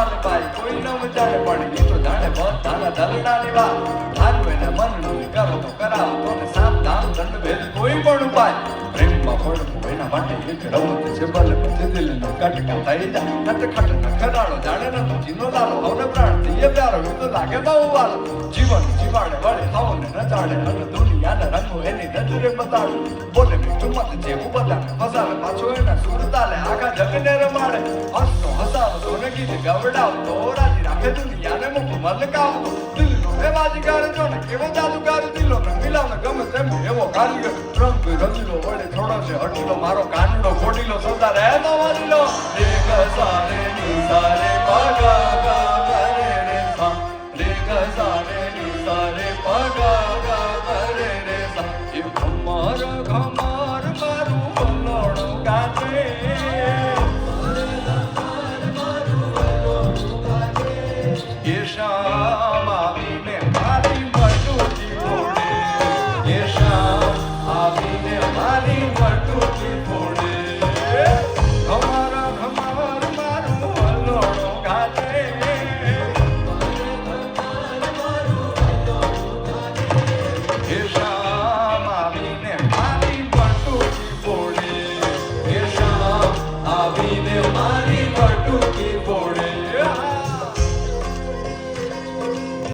વાલે ભાઈ કોઈ ન મજાને પણ એ તો જાણે બધાના દલડાની વાત હારું એને મનનું કરો તો કરાવો તો ને સામ દામ દંડ ભેદ કોઈ પણ ઉપાય પ્રેમમાં પડવું એના માટે એક રમત છે ભલે પછી દિલનો કટકા થઈ જાય નટખટ નખરાળો જાણે ન તો જીનો લાલો હવે પ્રાણ થઈએ પ્યારો એ તો લાગે બહુ વાલો જીવન જીવાડે વળે હાવને નચાડે અને દુનિયાના રંગો એની નજરે બતાડે બોલે મીઠું મત જેવું બધાને ફસાવે પાછો એના સુર તાલે આખા જગને રમાડે હસતો હસાવતો ને ગીત ગવડાવતો રાજી રાખે દુનિયાને મુખ મલકાવતો દિલનો એ બાજીગાર જો ને કેવો જાદુગાર દિલો ને મિલાવને ગમે તેમ એવો કારીગર રંગ રંગીલો વળે થોડો છે હટીલો મારો કાનડો ખોટીલો સદા રહેતો વાલીલો એક સારે ની સારે પગા ગા કરે રે સા એક સારે ની સારે પગા ગા કરે રે સા એ ઘમાર ઘમાર મારું બલોડો ગાજે એ શામ આવીને મારી મટુકી ફોડે એ શામ આવીને મારી મટુકી ફોડે